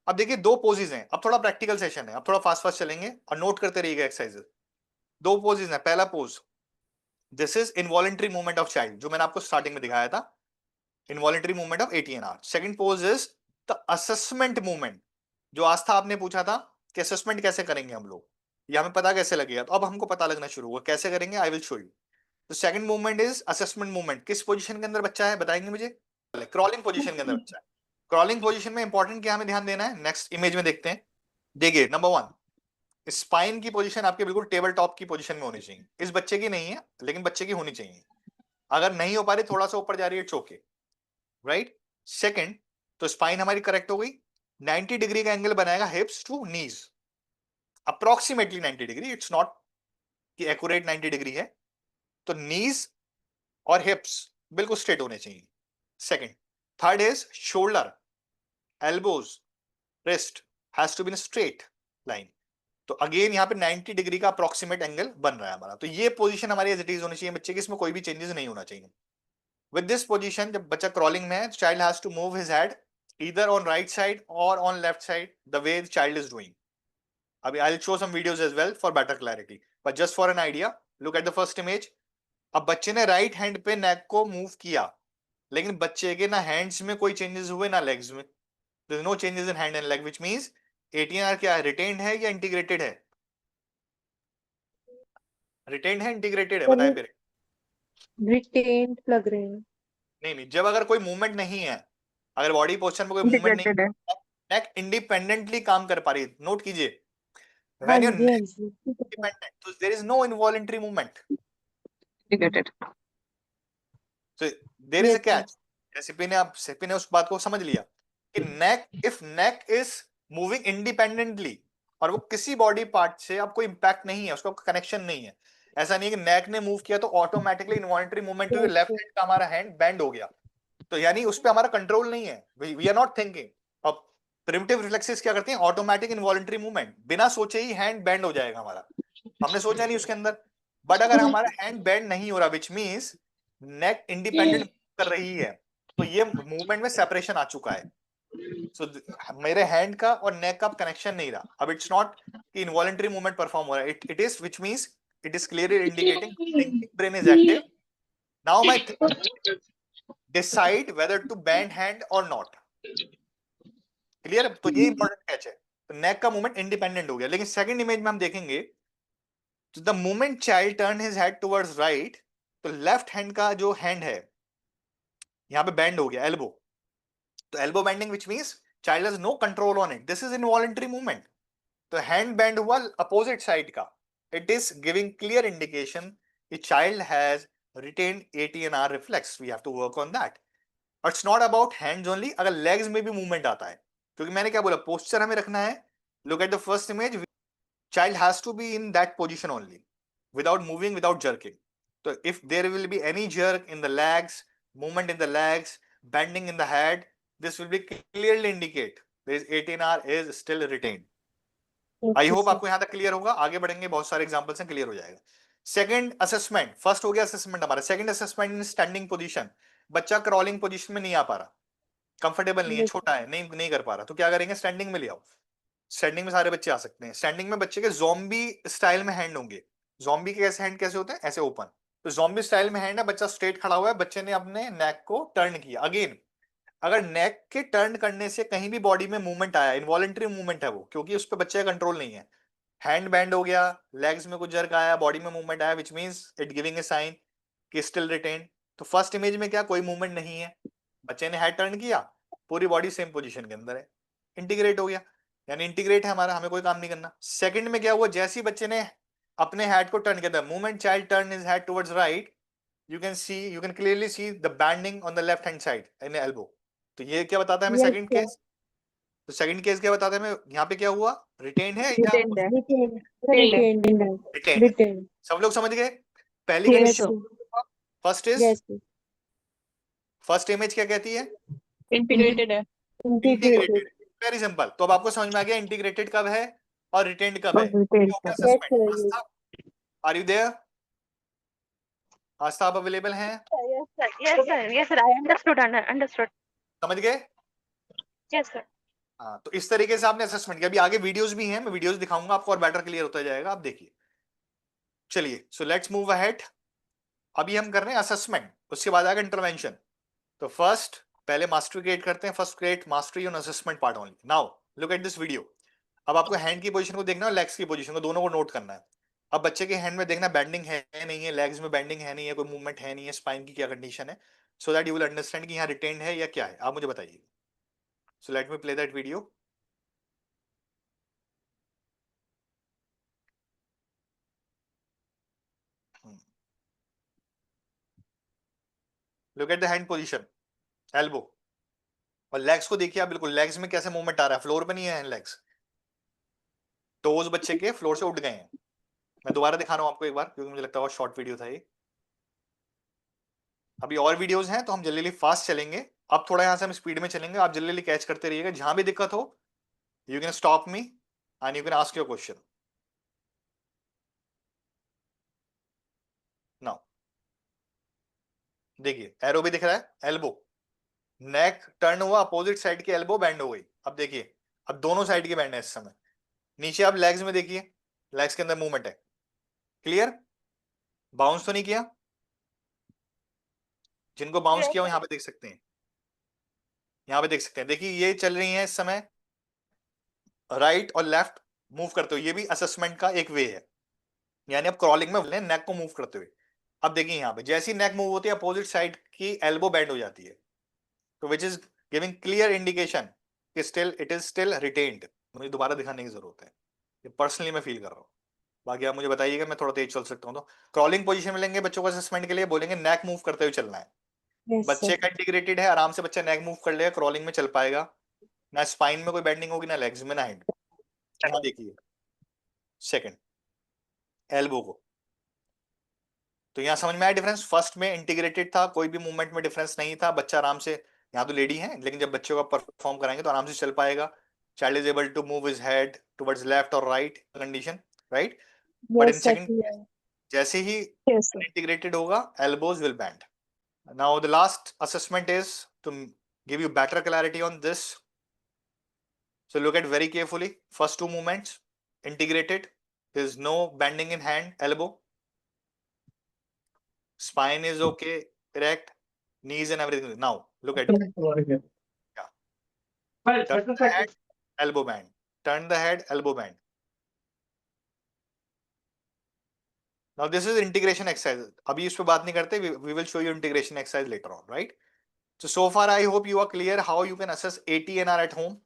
अब देखिए दो पोजेज हैं, अब थोड़ा प्रैक्टिकल सेशन है, अब थोड़ा फास्ट फास्ट चलेंगे और नोट करते रहिएगा एक्सरसाइजेस। दो पोजेज हैं, पहला pose this is involuntary movement of child, जो मैंने आपको स्टार्टिंग में दिखाया था, involuntary movement of ATNR। Second pose is the assessment movement, जो आज था आपने पूछा था कि असेसमेंट कैसे करेंगे हम लोग, ये हमें पता कैसे लगेगा, तो अब हमको पता लगना शुरू हुआ कैसे करेंगे, आई विल शो यू। तो second movement is assessment movement, किस पोजीशन के अंदर बच्चा है बताएंगे मुझे, क्रॉलिंग पोजीशन के अंदर बच्चा है। क्रॉलिंग पोजीशन में इंपॉर्टेंट क्या हमें ध्यान देना है, नेक्स्ट इमेज में देखते हैं। देखिए नंबर 1, स्पाइन की पोजीशन आपके बिल्कुल टेबल टॉप की पोजीशन में होनी चाहिए, इस बच्चे की नहीं है लेकिन बच्चे की होनी चाहिए, अगर नहीं हो पा रही थोड़ा सा ऊपर जा रही है चोके, राइट। सेकंड, तो स्पाइन हमारी करेक्ट हो गई, 90 डिग्री का एंगल बनाएगा hips to knees, approximately 90 degree, it's not कि एक्यूरेट 90 डिग्री है, तो नीज और हिप्स बिल्कुल स्ट्रेट होने चाहिए। Second, third is shoulder, elbows, wrist has to be in straight line, तो अगेन यहाँ पे 90 डिग्री का अप्रोक्सीमेट एंगल बन रहा है हमारा, तो ये पोजीशन हमारी एज इट इज होनी चाहिए बच्चे की, इसमें कोई भी चेंजेस नहीं होना चाहिए। विद दिस पोजीशन जब बच्चा क्रॉलिंग में है, child has to move his head either on right side or on left side the way the child is doing. Abhi I'll show some videos as well for better clarity, but just for an idea, look at the first image. अब बच्चे ने right hand पे नेक को move किया, लेकिन बच्चे के ना हैंड्स में कोई चेंजेस हुए ना लेग्स में, there is no changes in hand and leg, which means ATNR क्या है, रिटेन्ड है या इंटीग्रेटेड है, रिटेन्ड है इंटीग्रेटेड है, बताएं फिर। रिटेन लग रहे हैं। नहीं नहीं, जब अगर कोई मूवमेंट नहीं है, अगर बॉडी पोस्चर में कोई मूवमेंट नहीं, इंटीग्रेटेड है। नेक इंडिपेंडेंटली काम कर पा रही है, नोट कीजिए, हाँ when your जी, हाँ neck जी, ठीक is है। independent, so there is no involuntary movement, integrated. so there is a yes sir. catch। CP ने उस बात को समझ लिया कि neck, if neck is moving independently और वो किसी बॉडी पार्ट से अब कोई इंपैक्ट नहीं है, उसका कनेक्शन नहीं है, ऐसा नहीं है कि नेक ने मूव किया तो ऑटोमेटिकली इनवॉलंटरी मूवमेंट हुई, यस लेफ्ट सर। हैंड का हमारा हैंड बेंड हो गया, तो यानी उस पर हमारा कंट्रोल नहीं है, वी आर नॉट थिंकिंग। अब प्रिमिटिव रिफ्लेक्सेस क्या करते हैं, ऑटोमेटिक इनवॉलंटरी मूवमेंट, बिना सोचे ही हैंड बेंड हो जाएगा हमारा, हमने सोचा नहीं उसके अंदर, बट अगर हमारा हैंड बेंड नहीं हो रहा, विच मींस नेक इंडिपेंडेंट कर रही है, तो ये मूवमेंट में सेपरेशन आ चुका है। सो मेरे हैंड का और नेक का कनेक्शन नहीं रहा, अब इट्स नॉट कि इनवॉलंटरी मूवमेंट परफॉर्म हो रहा है, it is which means it is clearly indicating thinking brain is active, now my decide whether to bend hand और नॉट, क्लियर, तो ये इंपॉर्टेंट कैच है, तो नेक का मूवमेंट इंडिपेंडेंट हो गया। लेकिन सेकंड इमेज में हम देखेंगे, तो the moment child turn his head towards right, तो लेफ्ट हैंड का जो हैंड है यहाँ पे बेंड हो गया, एल्बो, तो elbow bending which means child has no control on it, this is involuntary movement, तो हैंड बेंड हुआ अपोजिट साइड का, it is giving clear indication कि child has retained ATNR reflex, we have to work on that. But it's not about hands only, अगर legs में भी movement आता है, क्योंकि मैंने क्या बोला, पोस्चर हमें रखना है, look at the first image, child has to be in that position only without moving, without jerking, so if there will be any jerk in the legs, movement in the legs, bending in the head, this will be clearly indicate this 18R is still retained। I okay hope sir. आपको यहां तक clear होगा, आगे बढ़ेंगे बहुत सारे example से clear हो जाएगा। सेकंड असेसमेंट, फर्स्ट हो गया असेसमेंट हमारा, second assessment in standing position, बच्चा क्रॉलिंग पोजीशन में नहीं आ पा रहा, कंफर्टेबल नहीं है, यस छोटा है, नहीं कर पा रहा, तो क्या करेंगे, स्टैंडिंग में ले आओ, स्टैंडिंग में सारे बच्चे आ सकते हैं, स्टैंडिंग में बच्चे के ज़ॉम्बी स्टाइल में हैंड होंगे, ज़ॉम्बी के कैसे हैंड कैसे होते हैं, ऐसे ओपन, तो ज़ॉम्बी स्टाइल में हैंड है, बच्चा स्ट्रेट खड़ा हुआ है, बच्चे ने अपने नेक को टर्न किया, अगेन अगर नेक के टर्न करने से कहीं भी बॉडी में मूवमेंट आया, इनवॉलेंट्री मूवमेंट है वो, क्योंकि उस पर बच्चे का कंट्रोल नहीं है, हैंड बैंड हो गया, लेग्स में कुछ जर्क आया, बॉडी में मूवमेंट आया, which means it giving a sign कि स्टिल रिटेन। तो फर्स्ट इमेज में क्या, कोई मूवमेंट नहीं है, बच्चे ने हेड टर्न किया, पूरी बॉडी सेम पोजीशन के अंदर है, इंटीग्रेट हो गया, यानी इंटीग्रेट है हमारा, हमें कोई काम नहीं करना। सेकंड में क्या हुआ, जैसे ही बच्चे ने अपने हेड को टर्न किया, the moment child turn his head towards right, you can clearly see the bending on the left hand side in elbow, तो ये क्या बताता है हमें यस सेकंड सर। केस, तो सेकंड केस क्या बताता है हमें, यहाँ पे क्या हुआ, रिटेन है या रिटेन है। रिटेन है। रिटेन है, रिटेन। सब लोग समझ गए। पहली yes condition sir. First is, yes sir. First image क्या कहती है, इंटीग्रेटेड है। इंटीग्रेटेड। इंटीग्रेटेड, वेरी सिंपल, तो अब आपको समझ में आ गया इंटीग्रेटेड कब है और रिटेन्ड कब है, और रिटेन ओके है। Yes assessment, sir. Aastha, are you there, Aastha आप अवेलेबल हैं, Yes, sir. Yes, sir. Yes, sir. I understood. Understood. समझ गए। Yes, sir. हाँ, तो इस तरीके से आपने असेसमेंट किया। अभी आगे वीडियोस भी हैं, मैं वीडियोस दिखाऊंगा आपको और बेटर क्लियर होता जाएगा, आप देखिए। चलिए, सो लेट्स मूव अहेड। अभी हम कर रहे हैं असेसमेंट, उसके बाद आएगा इंटरवेंशन। तो फर्स्ट पहले मास्टरी क्रिएट करते हैं। First create mastery on assessment part only. Now look at this video. अब आपको हैंड की पोजीशन को देखना है और लेग्स की पोजीशन को, दोनों को नोट करना है। अब बच्चे के हैंड में देखना बेंडिंग है नहीं है, लेग्स में बेंडिंग है नहीं है, कोई मूवमेंट है नहीं है, स्पाइन की क्या कंडीशन है, so that you will understand कि यहाँ रिटेन्ड है या क्या है। आप मुझे बताइए। So let me play that video. Look at the hand position, elbow. और लेग्स को देखिए आप, बिल्कुल लेग्स में कैसे मूवमेंट आ रहा है, फ्लोर पे नहीं है लेग्स, टोज बच्चे के फ्लोर से उठ गए हैं। मैं दोबारा दिखा रहा हूं आपको एक बार, क्योंकि मुझे लगता है शॉर्ट वीडियो था ये। अभी और वीडियोस हैं तो हम जल्दी जल्दी फास्ट चलेंगे। अब थोड़ा यहां से हम स्पीड में चलेंगे, आप जल्दी जल्दी कैच करते रहिएगा। जहां भी दिक्कत हो you can stop me and you can ask your question. Now देखिए, एरो भी दिख रहा है, एल्बो, नेक टर्न हुआ, अपोजिट साइड की एल्बो बैंड हो गई। अब देखिए, अब दोनों साइड की बैंड है इस समय। नीचे आप लेग्स में देखिए, लेग्स के अंदर मूवमेंट है, क्लियर। बाउंस तो नहीं किया, जिनको बाउंस किया हो यहाँ पे देख सकते हैं, यहाँ पे देख सकते हैं। देखिए ये चल रही है इस समय राइट और लेफ्ट मूव करते हुए, ये भी असेसमेंट का एक वे है। यानी आप क्रॉलिंग में नेक को मूव करते हुए। अब देखिए यहाँ पे जैसी नेक मूव होती है, अपोजिट साइड की एल्बो बेंड हो जाती है, तो which is giving clear indication कि still it is still retained. मुझे दोबारा दिखाने की जरूरत है, ये पर्सनली मैं फील कर रहा हूँ। बाकी आप मुझे बताइएगा, मैं थोड़ा तेज चल सकता हूँ। तो क्रॉलिंग पोजीशन में लेंगे बच्चों को असेसमेंट के लिए, बोलेंगे नेक मूव करते हुए चलना है। Yes, बच्चे sir. का इंटीग्रेटेड है, आराम से बच्चा नेक मूव कर लेगा, क्रॉलिंग में चल पाएगा। ना स्पाइन में कोई बेंडिंग होगी, ना लेग्स में, ना हैंड। यहाँ देखिए सेकंड एल्बो को, तो यहाँ समझ में आया डिफरेंस। फर्स्ट में इंटीग्रेटेड था, कोई भी मूवमेंट में डिफरेंस नहीं था, बच्चा आराम से, यहाँ तो लेडी है लेकिन जब बच्चों का परफॉर्म कराएंगे तो आराम से चल पाएगा। Child is able to move his head towards left और right condition, right. But in Yes, sir. Second Clear. जैसे ही Yes, sir. इंटीग्रेटेड होगा, elbows will bend. Now the last assessment is to give you better clarity on this. So look at very carefully. First two movements integrated. There is no bending in hand, elbow. Spine is okay, erect, knees and everything. Now look at it. Yeah. Turn the head, elbow band. Turn the head, elbow band. Now this is integration exercise. अभी इस पे बात नहीं करते. We will show you integration exercise later on, right? So far I hope you are clear how you can assess ATNR at home.